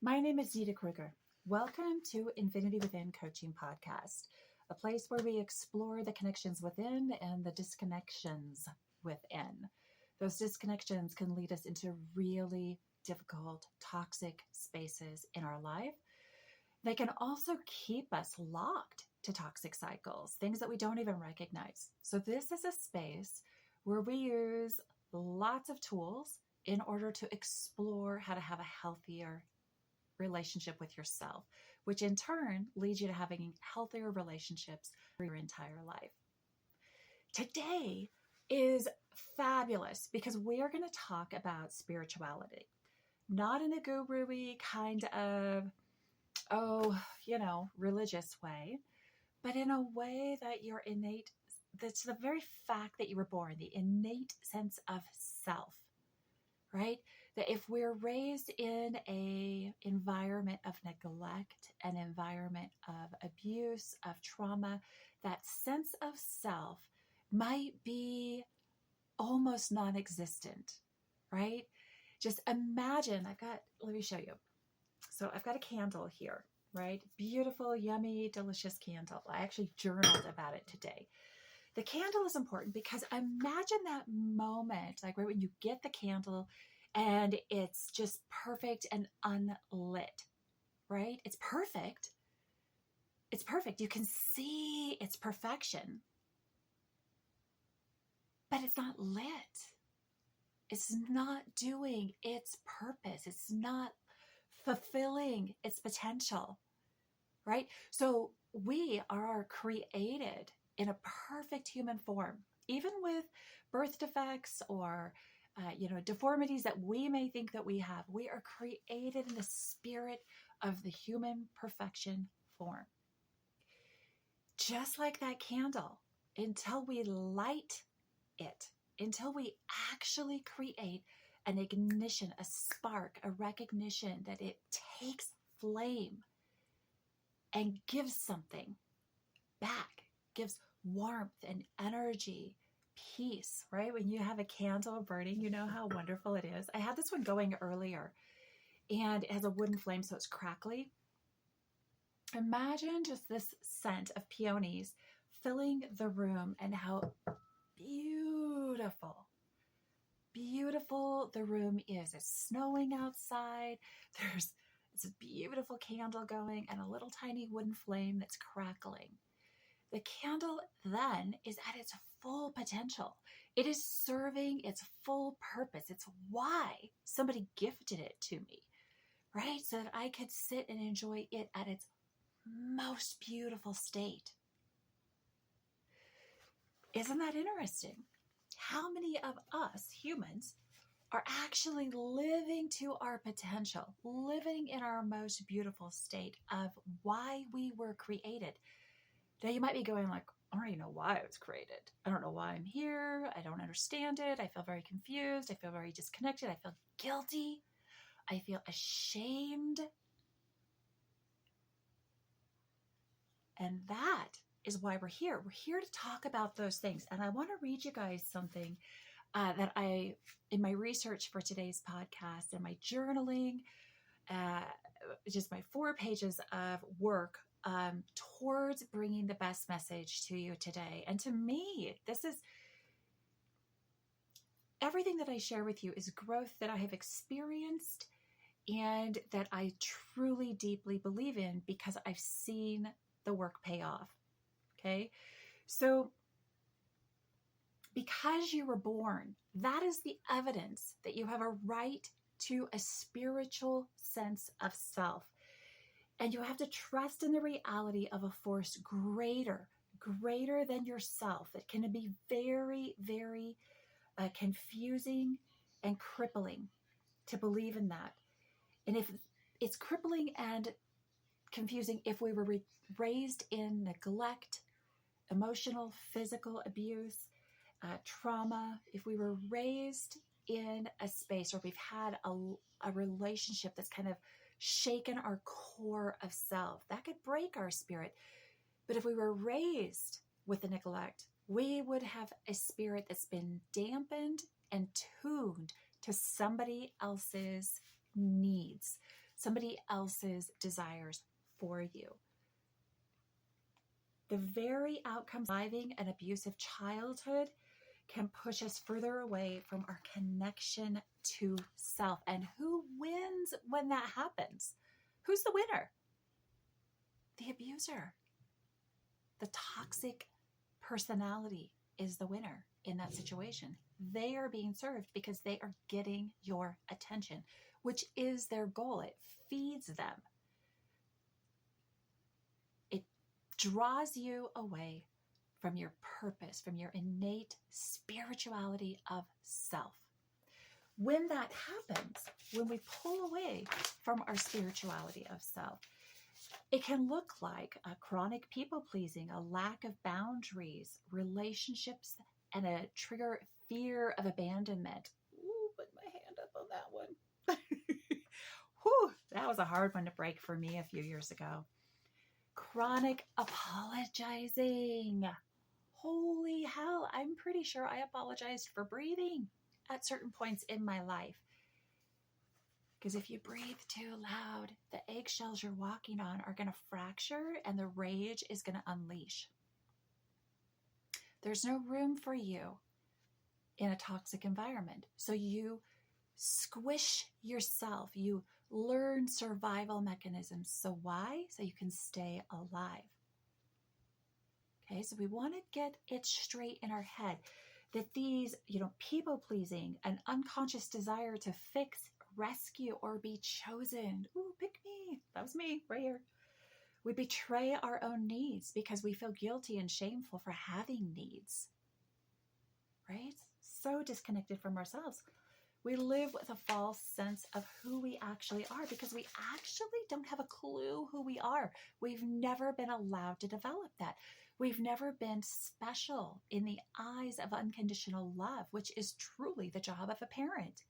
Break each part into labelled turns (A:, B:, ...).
A: My name is Zita Kruger. Welcome to Infinity Within Coaching Podcast, a place where we explore the connections within and the disconnections within. Those disconnections can lead us into really difficult, toxic spaces in our life. They can also keep us locked to toxic cycles, things that we don't even recognize. So this is a space where we use lots of tools in order to explore how to have a healthier relationship with yourself, which in turn leads you to having healthier relationships for your entire life. Today is fabulous because we are going to talk about spirituality, not in a guru-y kind of, religious way, but in a way that your innate, that's the very fact that you were born, the innate sense of self, right? That if we're raised in an environment of neglect, an environment of abuse, of trauma, that sense of self might be almost non-existent, right? Just imagine, let me show you. So I've got a candle here, right? Beautiful, yummy, delicious candle. I actually journaled about it today. The candle is important because imagine that moment, like right when you get the candle and it's just perfect and unlit, right? It's perfect. It's perfect. You can see its perfection, but it's not lit. It's not doing its purpose. It's not fulfilling its potential, right? So we are created in a perfect human form, even with birth defects or deformities that we may think that we have. We are created in the spirit of the human perfection form. Just like that candle, until we light it, until we actually create an ignition, a spark, a recognition that it takes flame and gives something back, gives warmth and energy, peace, right? When you have a candle burning, you know how wonderful it is. I had this one going earlier and it has a wooden flame, so it's crackly. Imagine just this scent of peonies filling the room and how beautiful the room is. It's snowing outside. It's a beautiful candle going and a little tiny wooden flame that's crackling. The candle then is at its full potential. It is serving its full purpose. It's why somebody gifted it to me, right? So that I could sit and enjoy it at its most beautiful state. Isn't that interesting? How many of us humans are actually living to our potential, living in our most beautiful state of why we were created? Now you might be going like, I don't even know why I was created. I don't know why I'm here. I don't understand it. I feel very confused. I feel very disconnected. I feel guilty. I feel ashamed. And that is why we're here. We're here to talk about those things. And I want to read you guys something that I, in my research for today's podcast and my journaling, just my 4 pages of work towards bringing the best message to you today. And to me, this is everything that I share with you is growth that I have experienced and that I truly, deeply believe in because I've seen the work pay off. Okay. So because you were born, that is the evidence that you have a right to a spiritual sense of self. And you have to trust in the reality of a force greater than yourself. It can be very, very confusing and crippling to believe in that. And if it's crippling and confusing if we were raised in neglect, emotional, physical abuse, trauma, if we were raised in a space where we've had a relationship that's kind of shaken our core of self, that could break our spirit. But if we were raised with the neglect, we would have a spirit that's been dampened and tuned to somebody else's needs. somebody else's desires for you. The very outcomes of surviving an abusive childhood can push us further away from our connection to self. And who wins when that happens? Who's the winner? The abuser. The toxic personality is the winner in that situation. They are being served because they are getting your attention, which is their goal. It feeds them. It draws you away from your purpose, from your innate spirituality of self. When that happens, when we pull away from our spirituality of self, it can look like a chronic people-pleasing, a lack of boundaries, relationships, and a trigger fear of abandonment. Ooh, put my hand up on that one. Whew, that was a hard one to break for me a few years ago. Chronic apologizing. Holy hell, I'm pretty sure I apologized for breathing at certain points in my life. Because if you breathe too loud, the eggshells you're walking on are going to fracture and the rage is going to unleash. There's no room for you in a toxic environment. So you squish yourself. You learn survival mechanisms. So why? So you can stay alive. Okay, so we want to get it straight in our head that these, people-pleasing, an unconscious desire to fix, rescue, or be chosen. Ooh, pick me. That was me right here. We betray our own needs because we feel guilty and shameful for having needs. Right? So disconnected from ourselves. We live with a false sense of who we actually are because we actually don't have a clue who we are. We've never been allowed to develop that. We've never been special in the eyes of unconditional love, which is truly the job of a parent.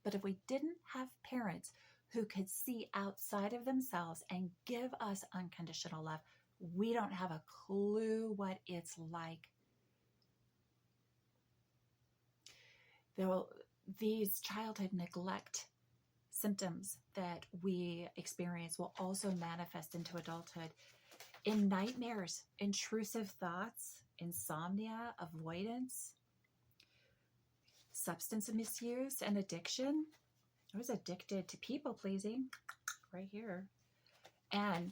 A: But if we didn't have parents who could see outside of themselves and give us unconditional love, we don't have a clue what it's like. These childhood neglect symptoms that we experience will also manifest into adulthood in nightmares, intrusive thoughts, insomnia, avoidance, substance misuse, and addiction. I was addicted to people pleasing right here. And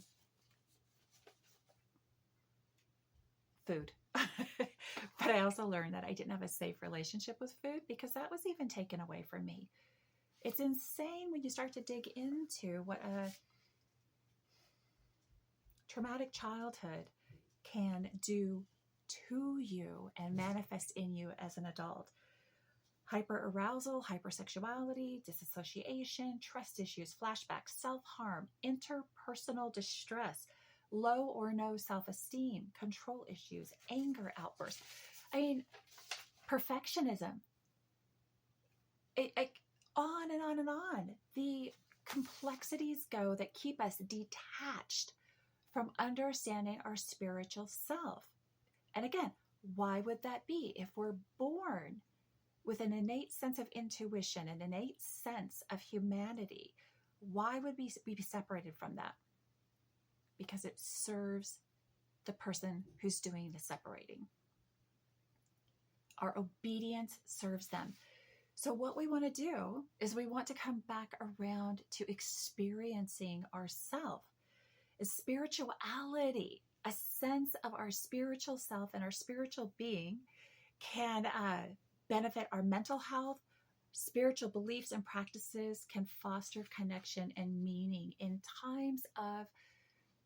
A: food. But I also learned that I didn't have a safe relationship with food because that was even taken away from me. It's insane when you start to dig into what a traumatic childhood can do to you and manifest in you as an adult. Hyperarousal, hypersexuality, disassociation, trust issues, flashbacks, self-harm, interpersonal distress, low or no self-esteem, control issues, anger outbursts. I mean, perfectionism. On and on and on. The complexities go that keep us detached from understanding our spiritual self. And again, why would that be? If we're born with an innate sense of intuition, an innate sense of humanity, why would we be separated from that? Because it serves the person who's doing the separating. Our obedience serves them. So what we want to do is we want to come back around to experiencing ourself. Is spirituality, a sense of our spiritual self and our spiritual being can benefit our mental health. Spiritual beliefs and practices can foster connection and meaning. In times of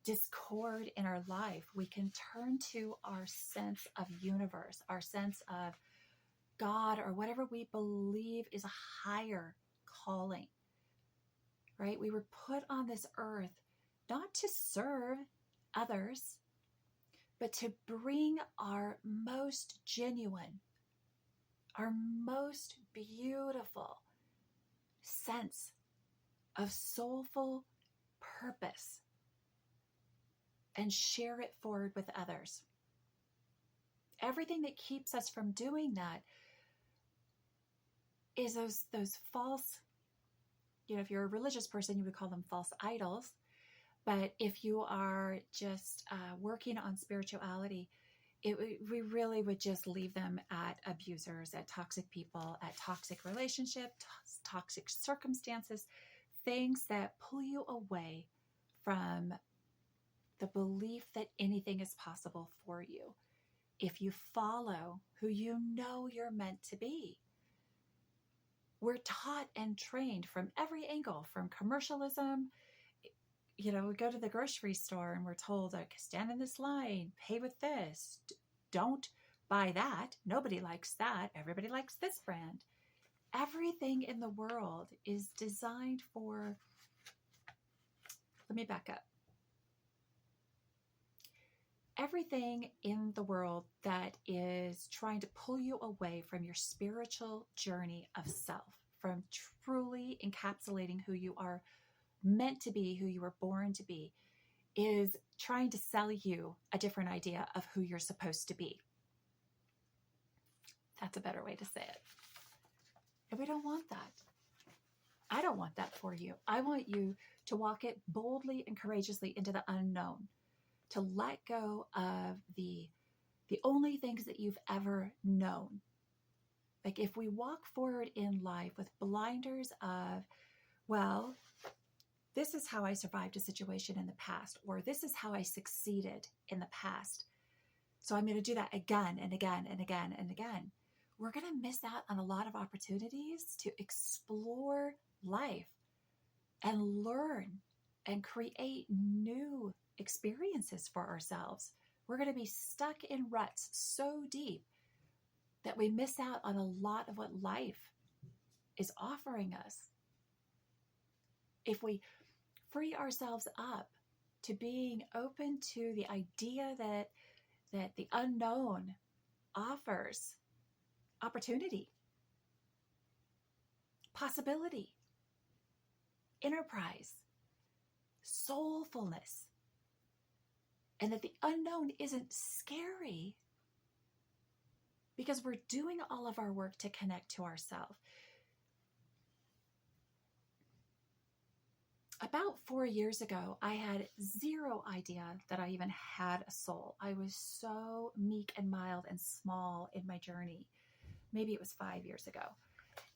A: discord in our life, we can turn to our sense of universe, our sense of God, or whatever we believe is a higher calling, right? We were put on this earth not to serve others, but to bring our most genuine, our most beautiful sense of soulful purpose and share it forward with others. Everything that keeps us from doing that is those false if you're a religious person, you would call them false idols. But if you are just working on spirituality, we really would just leave them at abusers, at toxic people, at toxic relationships, toxic circumstances, things that pull you away from the belief that anything is possible for you if you follow who you know you're meant to be. We're taught and trained from every angle, from commercialism. We go to the grocery store and we're told, like, stand in this line, pay with this, don't buy that. Nobody likes that. Everybody likes this brand. Everything in the world is designed for, let me back up. Everything in the world that is trying to pull you away from your spiritual journey of self, from truly encapsulating who you are meant to be, who you were born to be, is trying to sell you a different idea of who you're supposed to be. That's a better way to say it. And we don't want that. I don't want that for you. I want you to walk it boldly and courageously into the unknown, to let go of the only things that you've ever known. Like, if we walk forward in life with blinders of, well, this is how I survived a situation in the past, or this is how I succeeded in the past, so I'm going to do that again and again and again and again, we're going to miss out on a lot of opportunities to explore life and learn and create new experiences for ourselves. We're going to be stuck in ruts so deep that we miss out on a lot of what life is offering us. If we free ourselves up to being open to the idea that the unknown offers opportunity, possibility, enterprise, soulfulness, and that the unknown isn't scary because we're doing all of our work to connect to ourselves. About 4 years ago, I had zero idea that I even had a soul. I was so meek and mild and small in my journey. Maybe it was 5 years ago.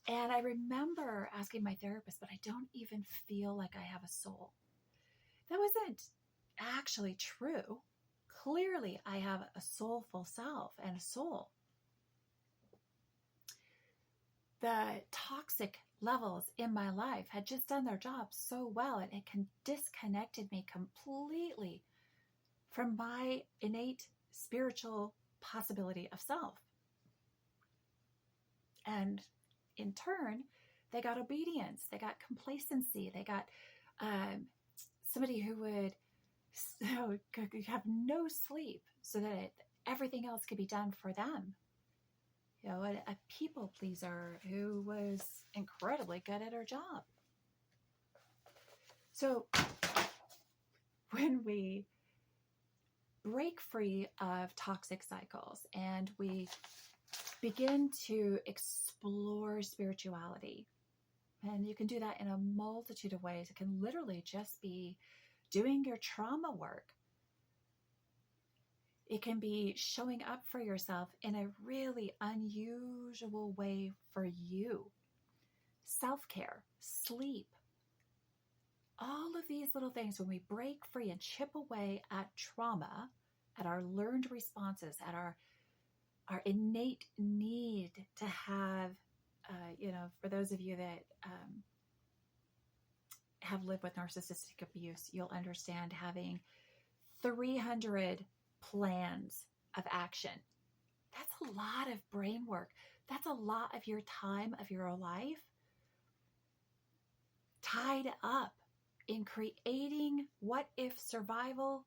A: And I remember asking my therapist, but I don't even feel like I have a soul. That wasn't actually true. Clearly, I have a soulful self and a soul. The toxic levels in my life had just done their job so well, and it disconnected me completely from my innate spiritual possibility of self. And in turn, they got obedience, they got complacency, they got somebody who would have no sleep so that everything else could be done for them. A people pleaser who was incredibly good at her job. So when we break free of toxic cycles and we begin to explore spirituality, and you can do that in a multitude of ways. It can literally just be doing your trauma work. It can be showing up for yourself in a really unusual way for you. Self-care, sleep, all of these little things, when we break free and chip away at trauma, at our learned responses, at our innate need to have, for those of you that have lived with narcissistic abuse, you'll understand having 300 plans of action. That's a lot of brain work. That's a lot of your time, of your life, tied up in creating what if survival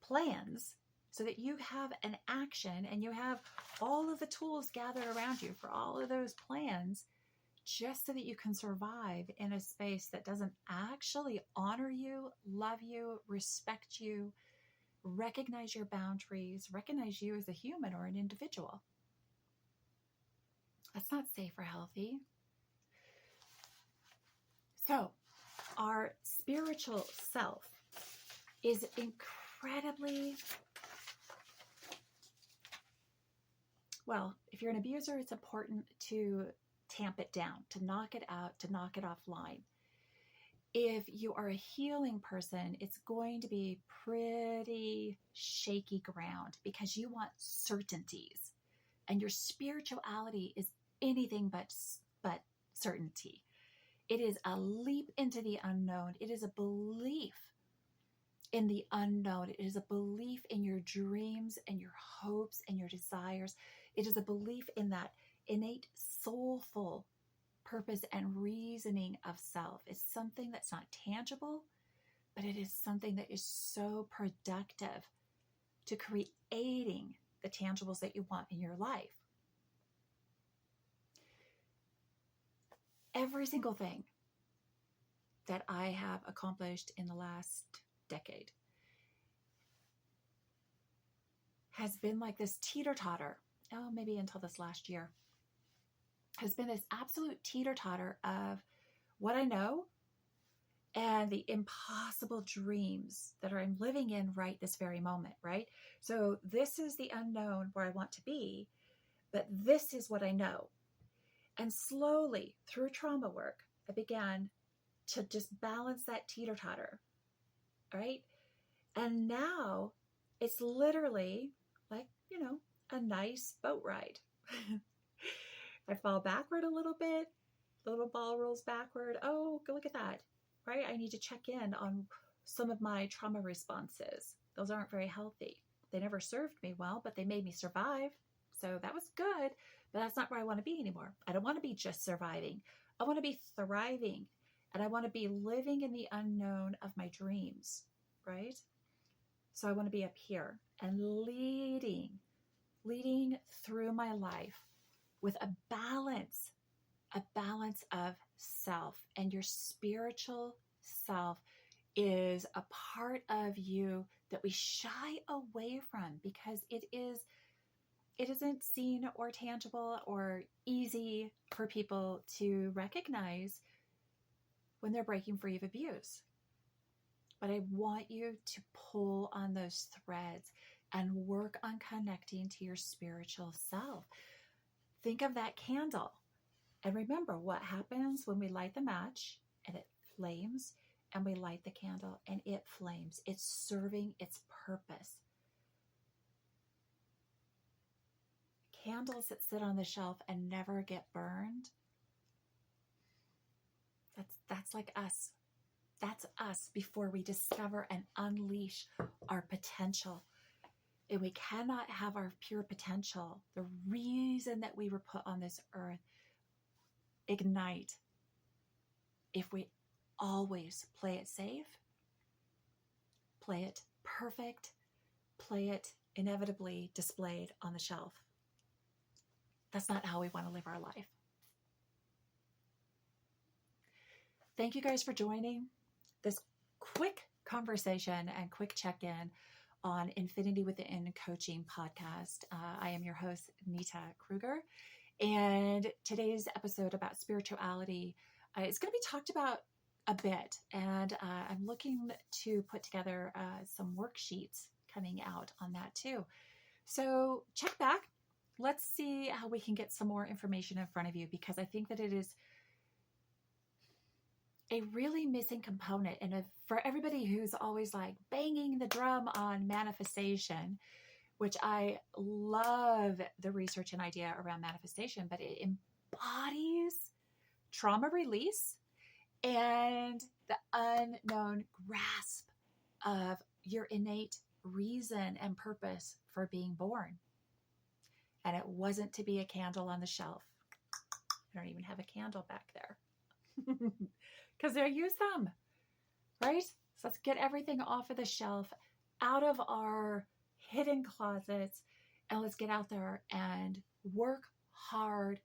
A: plans so that you have an action and you have all of the tools gathered around you for all of those plans, just so that you can survive in a space that doesn't actually honor you, love you, respect you, recognize your boundaries, recognize you as a human or an individual. That's not safe or healthy. So our spiritual self is incredibly, well, if you're an abuser, it's important to tamp it down, to knock it out, to knock it offline. If you are a healing person, it's going to be pretty shaky ground because you want certainties. And your spirituality is anything but certainty. It is a leap into the unknown. It is a belief in the unknown. It is a belief in your dreams and your hopes and your desires. It is a belief in that innate soulful purpose and reasoning of self. It's something that's not tangible, but it is something that is so productive to creating the tangibles that you want in your life. Every single thing that I have accomplished in the last decade has been like this teeter-totter, maybe until this last year, has been this absolute teeter-totter of what I know and the impossible dreams that I'm living in right this very moment, right? So this is the unknown where I want to be, but this is what I know. And slowly through trauma work, I began to just balance that teeter-totter, right? And now it's literally like, a nice boat ride. I fall backward a little bit, the little ball rolls backward. Oh, go look at that, right? I need to check in on some of my trauma responses. Those aren't very healthy. They never served me well, but they made me survive. So that was good, but that's not where I want to be anymore. I don't want to be just surviving. I want to be thriving, and I want to be living in the unknown of my dreams, right? So I want to be up here and leading through my life with a balance of self. And your spiritual self is a part of you that we shy away from because it isn't seen or tangible or easy for people to recognize when they're breaking free of abuse. But I want you to pull on those threads and work on connecting to your spiritual self. Think of that candle. And remember what happens when we light the match and it flames, and we light the candle and it flames. It's serving its purpose. Candles that sit on the shelf and never get burned, that's like us. That's us before we discover and unleash our potential. And we cannot have our pure potential, the reason that we were put on this earth, ignite if we always play it safe, play it perfect, play it inevitably displayed on the shelf. That's not how we want to live our life. Thank you guys for joining this quick conversation and quick check-in on Infinity Within Coaching podcast. I am your host, Nita Kruger, and today's episode about spirituality is going to be talked about a bit, and I'm looking to put together some worksheets coming out on that too. So check back. Let's see how we can get some more information in front of you, because I think that it is a really missing component. And for everybody who's always like banging the drum on manifestation, which I love the research and idea around manifestation, but it embodies trauma release and the unknown grasp of your innate reason and purpose for being born. And it wasn't to be a candle on the shelf. I don't even have a candle back there. Because I use them, right? So let's get everything off of the shelf, out of our hidden closets, and let's get out there and work hard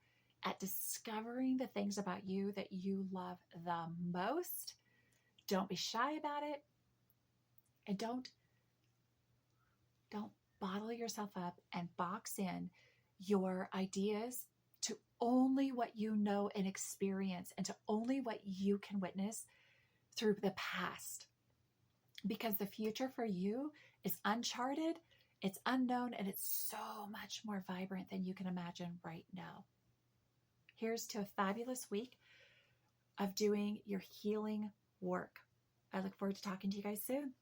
A: at discovering the things about you that you love the most. Don't be shy about it, and don't bottle yourself up and box in your ideas to only what you know and experience, and to only what you can witness through the past. Because the future for you is uncharted, it's unknown, and it's so much more vibrant than you can imagine right now. Here's to a fabulous week of doing your healing work. I look forward to talking to you guys soon.